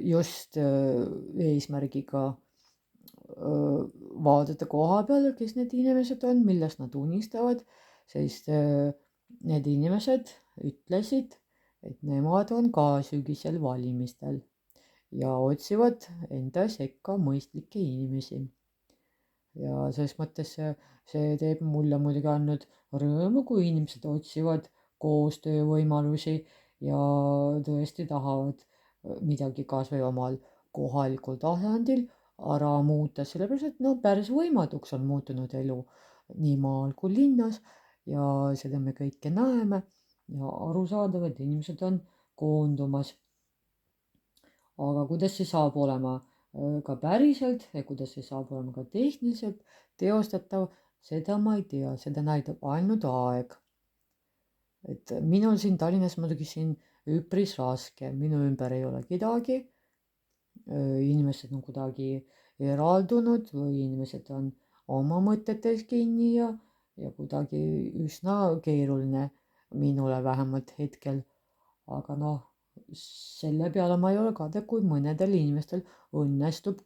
just eesmärgiga vaadata koha peal, kes need inimesed on, millest nad unistavad, sest need inimesed ütlesid, et nemad on ka sügisel valimistel ja otsivad enda sekka mõistlikke inimesi. Ja selles mõttes see teeb mulle muidugi andnud rõõmu, kui inimesed otsivad koostöövõimalusi ja tõesti tahavad midagi kas või omal kohalikul tasandil ära muuta, sellepärast et päris võimatuks on muutunud elu nii maal kui linnas ja seda me kõike näeme ja arusaadav, et inimesed on koondumas. Aga kuidas see saab olema ka päriselt ja kuidas see saab olema ka tehniliselt teostatav, seda ma ei tea, seda näitab ainult aeg. Et minul siin Tallinnas muidugi siin üpris raske, minu ümber ei ole kedagi, inimesed on kuidagi eraldunud või inimesed on oma mõtetes kinni ja kuidagi üsna keeruline minule vähemalt hetkel, aga selle peale ma ei ole kade, kui mõnedel inimestel õnnestub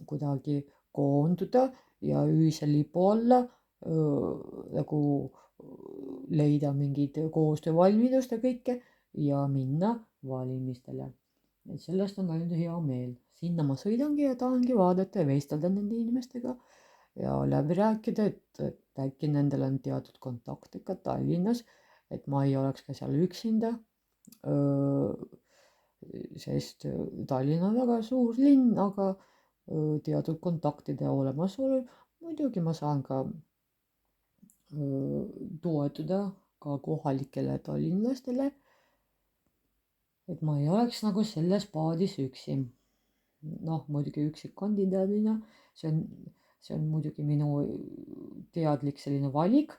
kuidagi koonduda ja ühise lipu alla nagu leida mingid koostöövalmidust ja kõike ja minna valimistele. Et sellest on ainult hea meel. Sinna ma sõidangi ja tahangi vaadata ja vestelda nende inimestega ja läbi rääkida, et äkki nendel on teatud kontakte ka Tallinnas, et ma ei oleks ka seal üksinda. Sest Tallinn on väga suur linn, aga teatud kontaktide olemasolu muidugi ma saan ka toetuda ka kohalikele tallinlastele, et ma ei oleks nagu selles paadis üksi. Muidugi üksikkandidaadina, see on muidugi minu teadlik selline valik,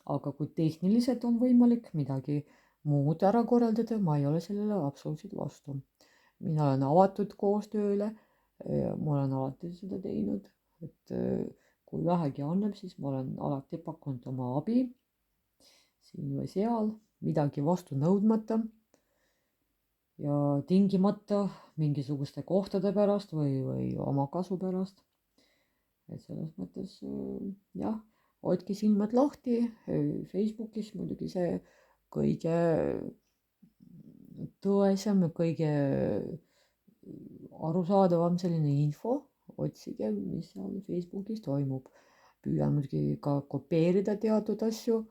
aga kui tehniliselt on võimalik midagi muud ära korraldada, ma ei ole sellele absoluutselt vastu. mina olen avatud koostööle, ma olen alati seda teinud, et kui vähegi annab, siis ma olen alati pakkunud oma abi siin või seal, midagi vastu nõudmata ja tingimata mingisuguste kohtade pärast või oma kasu pärast. et selles mõttes jah, hoidke silmad lahti, Facebookis muidugi see kõige tõesem ja kõige arusaadavam selline info, otsige, mis seal Facebookis toimub. püüan muidugi ka kopeerida teatud asju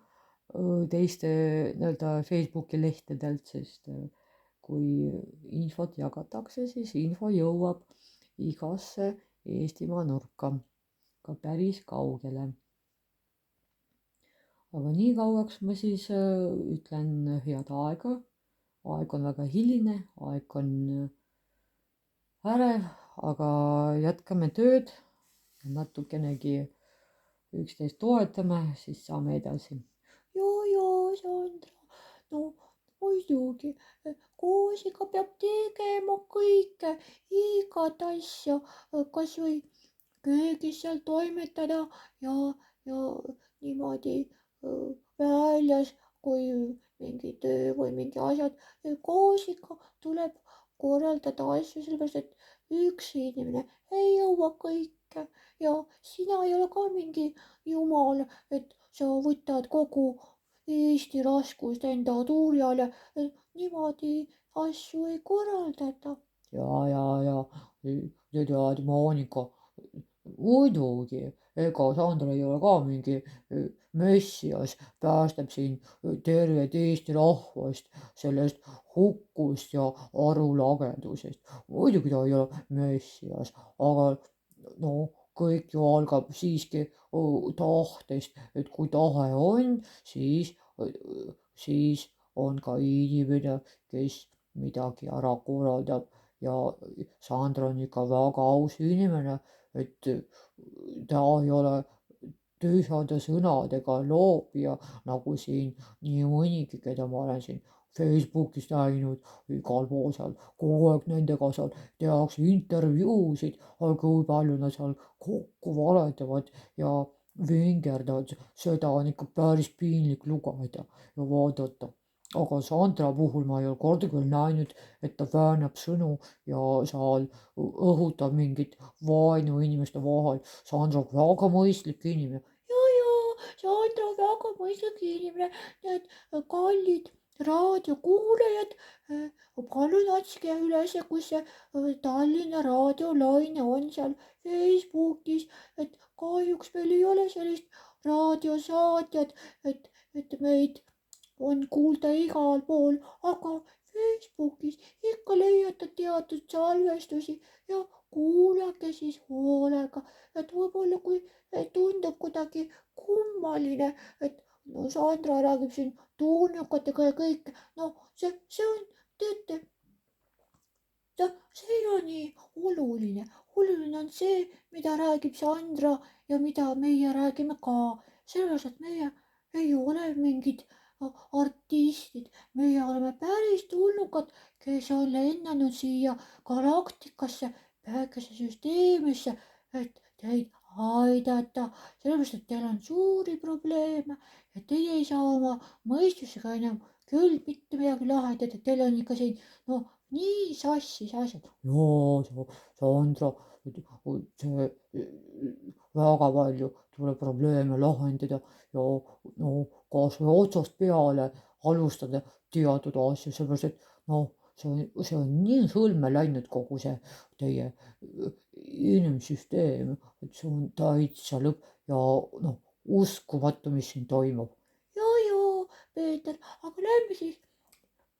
teiste nii-öelda Facebooki lehtedelt, sest kui infot jagatakse, siis info jõuab igasse Eestimaa nurka, ka päris kaugele. aga nii kauaks ma siis ütlen head aega. aeg on väga hiline, aeg on ärev, aga jätkame tööd, natukenegi üksteist toetame, siis saame edasi. joo, Sandra, no muidugi, koos ikka peab tegema kõike, igat asja, kas või köögis seal toimetada ja niimoodi väljas, kui mingi töö või mingi asjad, koos ikka tuleb korraldada asju, sellepärast et üks inimene ei jõua kõike ja sina ei ole ka mingi jumal, et sa võtad kogu Eesti raskust enda tuuri alla, niimoodi asju ei korraldata. ja tead, Monika, muidugi, ega Sandra ei ole ka mingi messias, päästab siin tervet Eesti rahvast sellest hukust ja arulagedusest. muidugi ta ei ole messias, aga no kõik ju algab siiski tahtest, et kui tahe on, siis on ka inimene, kes midagi ära korraldab ja Sandra on ikka väga aus inimene, et ta ei ole tühjade sõnadega loobija, nagu siin nii mõnigi, keda ma olen siin Facebookis näinud, igal pool seal, kogu aeg nendega seal tehakse intervjuusid, aga kui palju nad seal kokku valetavad ja vingerdavad, seda on ikka päris piinlik lugeda ja vaadata. aga Sandra puhul ma ei ole kordagi veel näinud, et ta väänab sõnu ja seal õhutab mingit vaenu inimeste vahel. Sandra on väga mõistlik inimene. ja, Sandra on väga mõistlik inimene, need kallid raadiokuulajad, palun otske üles, kus see Tallinna raadiolaine on seal Facebookis, et kahjuks meil ei ole sellist raadiosaatjat, et meid on kuulda igal pool, aga Facebookis ikka leiate teatud salvestusi ja kuulake siis hoolega, et võib-olla kui tundub kuidagi kummaline, et no Sandra räägib siin tuunukatega ja kõik, no see on, teate, see ei ole nii oluline. oluline on see, mida räägib Sandra ja mida meie räägime ka, sellepärast et meie ei ole mingid artistid, meie oleme päris tulnukad, kes on lennanud siia galaktikasse, päikesesüsteemisse, et teid aidata, sellepärast et teil on suuri probleeme ja teie ei saa oma mõistusega enam küll mitte midagi lahendada, teil on ikka siin nii sassis asjad. no Sandra, see väga palju tuleb probleeme lahendada ja no kas või otsast peale alustada teatud asju, sellepärast et see on nii hõlme läinud kogu see teie inimsüsteem, et see on täitsa lõpp ja uskumatu, mis siin toimub. joo, Peeter, aga lähme siis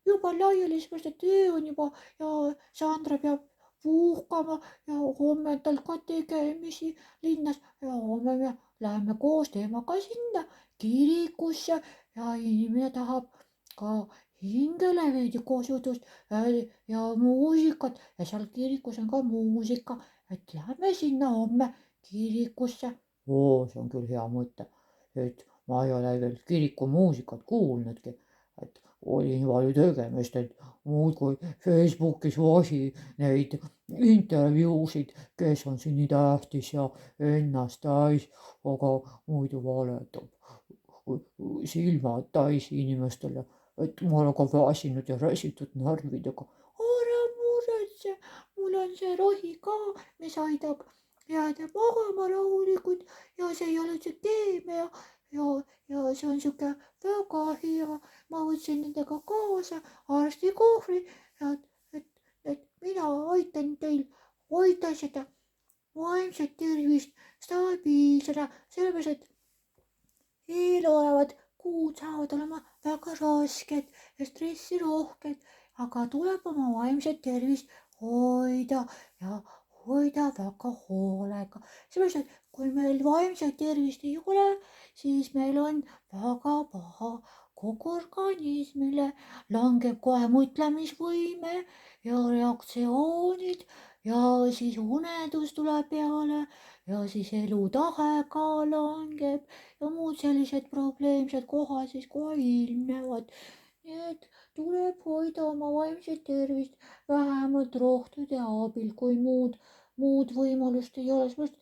juba laiali, sellepärast et töö on juba ja Sandra peab puhkama ja homme on tal ka tegemisi linnas ja homme me läheme koos temaga sinna kirikusse ja inimene tahab ka hingele veidi kosutust ja muusikat ja seal kirikus on ka muusika, et lähme sinna homme kirikusse. see on küll hea mõte, et ma ei ole veel kirikumuusikat kuulnudki, et oli nii palju tegemist, et muudkui Facebookis vasi neid intervjuusid, kes on siin nii tähtis ja ennast täis, aga muidu valetab silmad täis inimestele, et ma olen ka väsinud ja räsitud närvidega. ära muretse, mul on see rohi ka, mis aitab jääda magama rahulikult ja see ei ole üldse keemia ja see on sihuke väga hea. ma võtsin nendega kaasa arstikohvri, et mina aitan teil hoida seda vaimset tervist stabiilsena, sellepärast et eelolevad kuud saavad olema väga rasked ja stressirohked, aga tuleb oma vaimset tervist hoida ja hoida väga hoolega. sellepärast, et kui meil vaimset tervist ei ole, siis meil on väga paha, kogu organismile langeb kohe mõtlemisvõime ja reaktsioonid ja siis unedus tuleb peale ja siis elutahe ka langeb ja muud sellised probleemsed kohad siis kohe ilmnevad. nii et tuleb hoida oma vaimset tervist vähemalt rohtude abil, kui muud võimalust ei ole, sest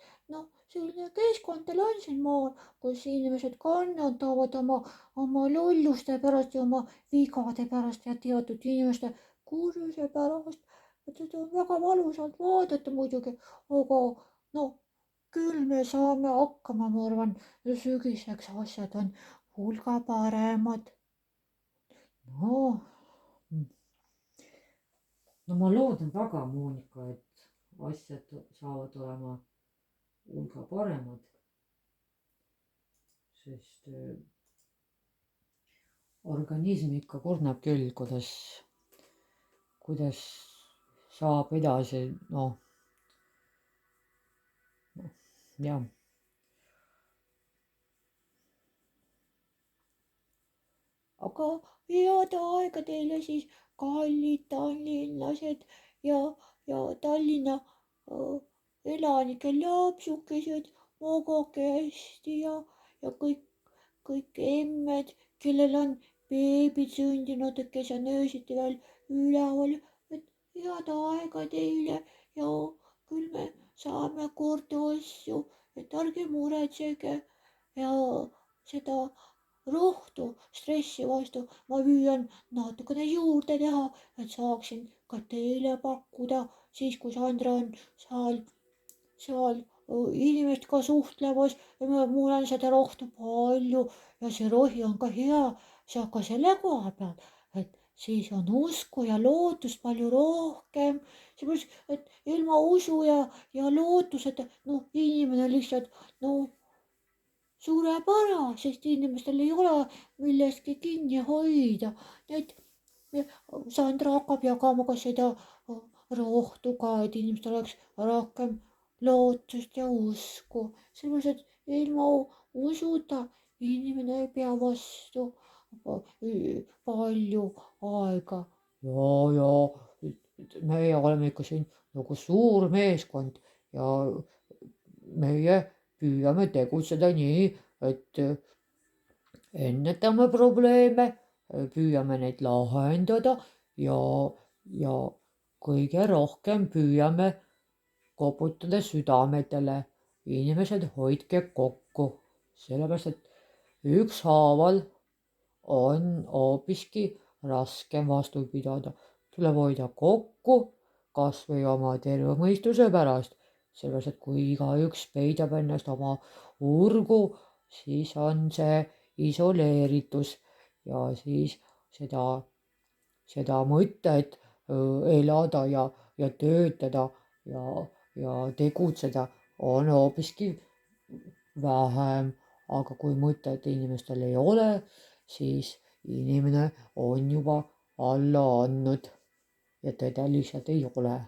selline keskkond teil on siin maal, kus inimesed kannatavad oma lolluste pärast ja oma vigade pärast ja teatud inimeste kurjuse pärast. et seda on väga valusalt vaadata muidugi, aga küll me saame hakkama, ma arvan, sügiseks asjad on hulga paremad. no ma loodan väga, Monika, et asjad saavad olema hulga paremad, sest organism ikka kurnab küll, kuidas saab edasi, jah. aga head aega teile siis, kallid tallinlased ja Tallinna elanike lapsukesed, magage hästi ja kõik emmed, kellel on beebid sündinud, kes on öösiti veel üleval, et head aega teile ja küll me saame korda asju, et ärge muretsege ja seda rohtu stressi vastu ma püüan natukene juurde teha, et saaksin ka teile pakkuda siis, kui Sandra on seal inimestega suhtlemas ja mul on seda rohtu palju ja see rohi on ka hea, ka selle koha peal, et siis on usku ja lootust palju rohkem, seepärast, et ilma usu ja lootuseta, inimene lihtsalt, sureb ära, sest inimestel ei ole millestki kinni hoida. et Sandra hakkab jagama ka seda rohtu ka, et inimestel oleks rohkem lootust ja usku, sellepärast, et ilma usuta inimene ei pea vastu palju aega. ja meie oleme ikka siin nagu suur meeskond ja meie püüame tegutseda nii, et ennetame probleeme, püüame neid lahendada ja kõige rohkem püüame koputada südametele. inimesed, hoidke kokku, sellepärast et ükshaaval on hoopiski raskem vastu pidada. tuleb hoida kokku kas või oma terve mõistuse pärast, sellepärast et kui igaüks peidab ennast oma urgu, siis on see isoleeritus ja siis seda mõtet elada ja töötada ja tegutseda on hoopiski vähem, aga kui mõtet inimestel ei ole, siis inimene on juba alla andnud ja teda lihtsalt ei ole.